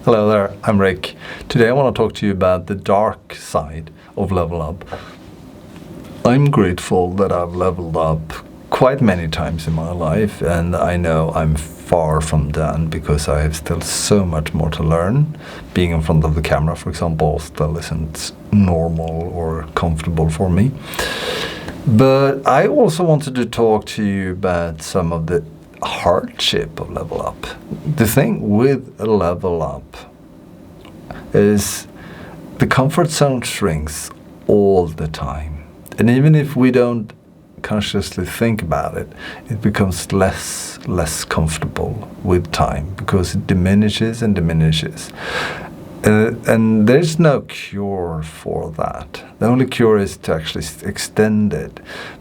Hello there, I'm Rick. Today I want to talk to you about the dark side of Levelup. I'm grateful that I've leveled up quite many times in my life, and I know I'm far from done because I have still so much more to learn. Being in front of the camera, for example, still isn't normal or comfortable for me. But I also wanted to talk to you about some of the hardship of Levelup. The thing with a Levelup is the comfort zone shrinks all the time. And even if we don't consciously think about it, it becomes less comfortable with time because it diminishes and diminishes. And there's no cure for that. The only cure is to actually extend it.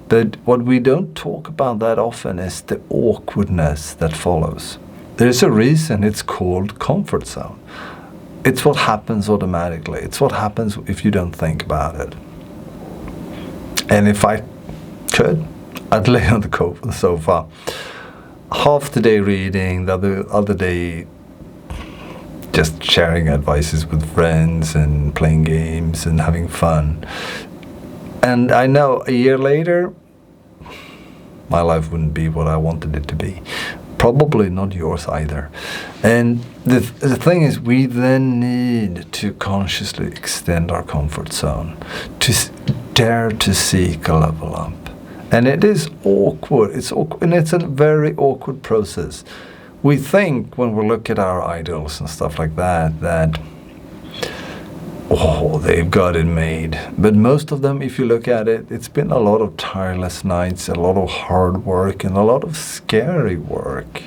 But what we don't talk about that often is the awkwardness that follows. There's a reason it's called comfort zone. It's what happens automatically. It's what happens if you don't think about it. And if I could, I'd lay on the sofa half the day reading, the other day just sharing advices with friends and playing games and having fun. And I know a year later, my life wouldn't be what I wanted it to be. Probably not yours either. And the thing is, we then need to consciously extend our comfort zone, to dare to seek a level up. And it is awkward. It's awkward, and it's a very awkward process. We think when we look at our idols and stuff like that, oh, they've got it made. But most of them, if you look at it, it's been a lot of tireless nights, a lot of hard work, and a lot of scary work.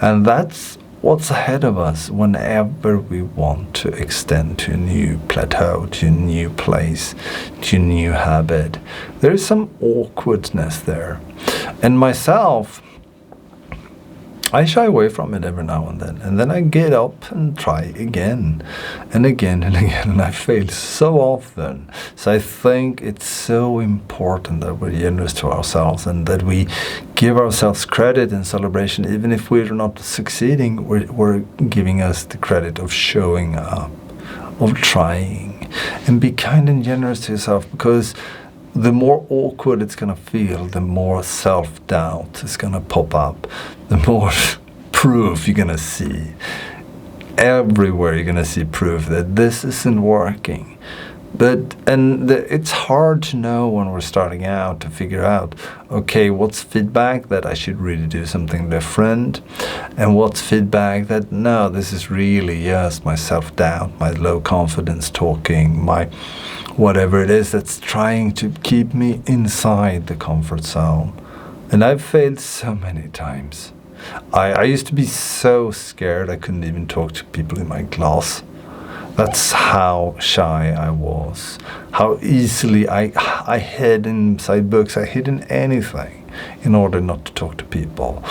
And that's what's ahead of us whenever we want to extend to a new plateau, to a new place, to a new habit. There is some awkwardness there. And myself, I shy away from it every now and then I get up and try again and again and again, and I fail so often. So I think it's so important that we're generous to ourselves and that we give ourselves credit and celebration. Even if we're not succeeding, we're giving us the credit of showing up, of trying, and be kind and generous to yourself, because the more awkward it's going to feel, the more self-doubt is going to pop up, the more proof you're going to see. Everywhere you're going to see proof that this isn't working. It's hard to know when we're starting out to figure out, okay, what's feedback that I should really do something different, and what's feedback that, no, this is really just my self-doubt, my low confidence talking, my whatever it is that's trying to keep me inside the comfort zone. And I've failed so many times. I used to be so scared I couldn't even talk to people in my class. That's how shy I was. How easily I hid inside books. I hid in anything in order not to talk to people.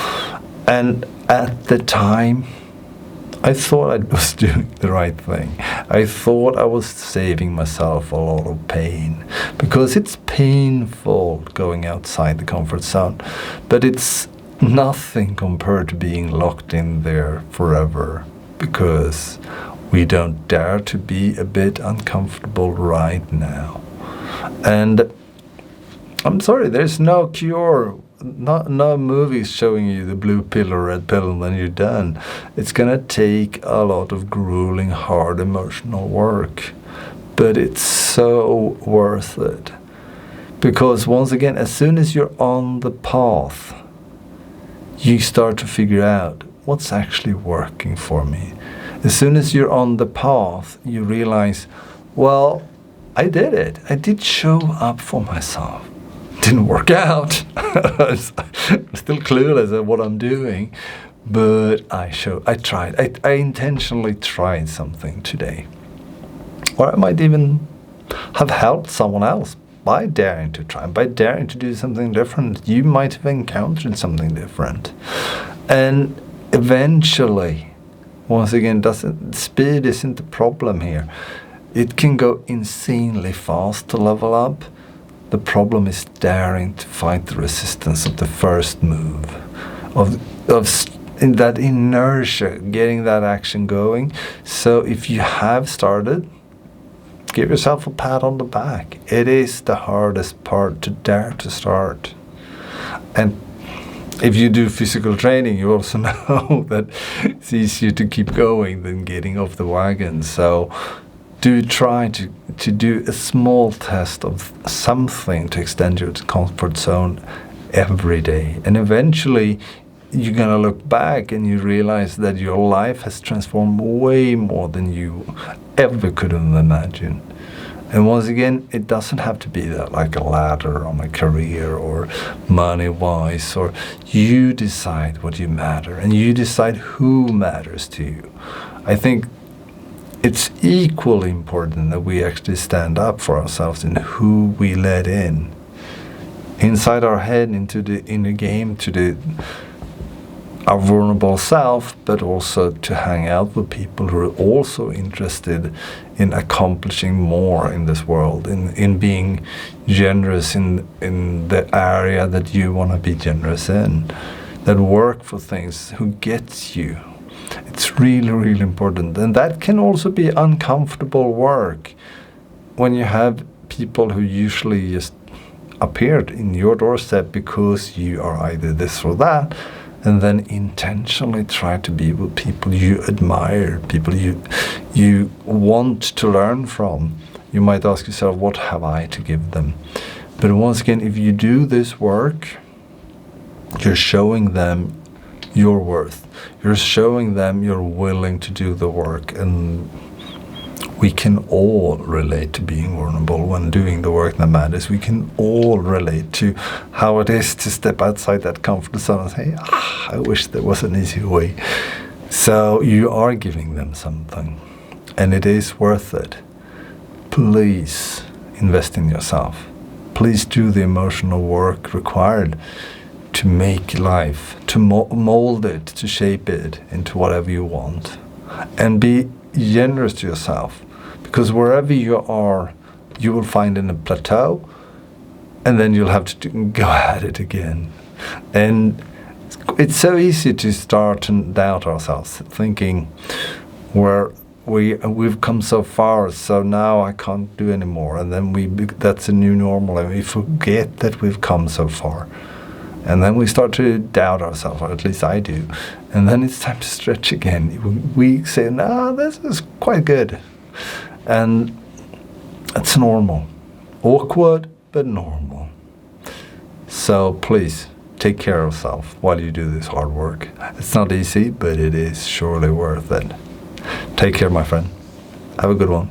And at the time, I thought I was doing the right thing. I thought I was saving myself a lot of pain, because it's painful going outside the comfort zone, but it's nothing compared to being locked in there forever, because we don't dare to be a bit uncomfortable right now. And I'm sorry, there's no cure. No movies showing you the blue pill or red pill and then you're done. It's gonna take a lot of grueling, hard emotional work, but it's so worth it. Because once again, as soon as you're on the path, you start to figure out what's actually working for me. As soon as you're on the path, you realize, well, I did it. I did show up for myself. Didn't work out. I'm still clueless at what I'm doing, but I tried. I intentionally tried something today. Or I might even have helped someone else by daring to try, by daring to do something different. You might have encountered something different. And eventually, once again, speed isn't the problem here. It can go insanely fast to level up. The problem is daring to fight the resistance of the first move, of in that inertia, getting that action going. So if you have started, give yourself a pat on the back. It is the hardest part to dare to start. And if you do physical training, you also know that it's easier to keep going than getting off the wagon. So do try to do a small test of something to extend your comfort zone every day. And eventually you're going to look back and you realize that your life has transformed way more than you ever could have imagined. And once again, it doesn't have to be that like a ladder on a career or money-wise, or you decide what you matter and you decide who matters to you. I think it's equally important that we actually stand up for ourselves in who we let in. Inside our head, into the inner game, to our vulnerable self, but also to hang out with people who are also interested in accomplishing more in this world, in being generous in the area that you want to be generous in, that work for things, who gets you. It's really, really important. And that can also be uncomfortable work when you have people who usually just appeared in your doorstep because you are either this or that, and then intentionally try to be with people you admire, people you want to learn from. You might ask yourself, what have I to give them? But once again, if you do this work, you're showing them your worth. You're showing them you're willing to do the work. And we can all relate to being vulnerable when doing the work that matters. We can all relate to how it is to step outside that comfort zone and say, I wish there was an easier way. So you are giving them something, and it is worth it. Please invest in yourself. Please do the emotional work required to make life, to mold it, to shape it into whatever you want. And be generous to yourself. Because wherever you are, you will find in a plateau, and then you'll have to go at it again. And it's so easy to start to doubt ourselves, thinking we've come so far, so now I can't do anymore. And then that's a new normal, and we forget that we've come so far. And then we start to doubt ourselves, or at least I do. And then it's time to stretch again. We say, no, this is quite good. And it's normal. Awkward, but normal. So please, take care of yourself while you do this hard work. It's not easy, but it is surely worth it. Take care, my friend. Have a good one.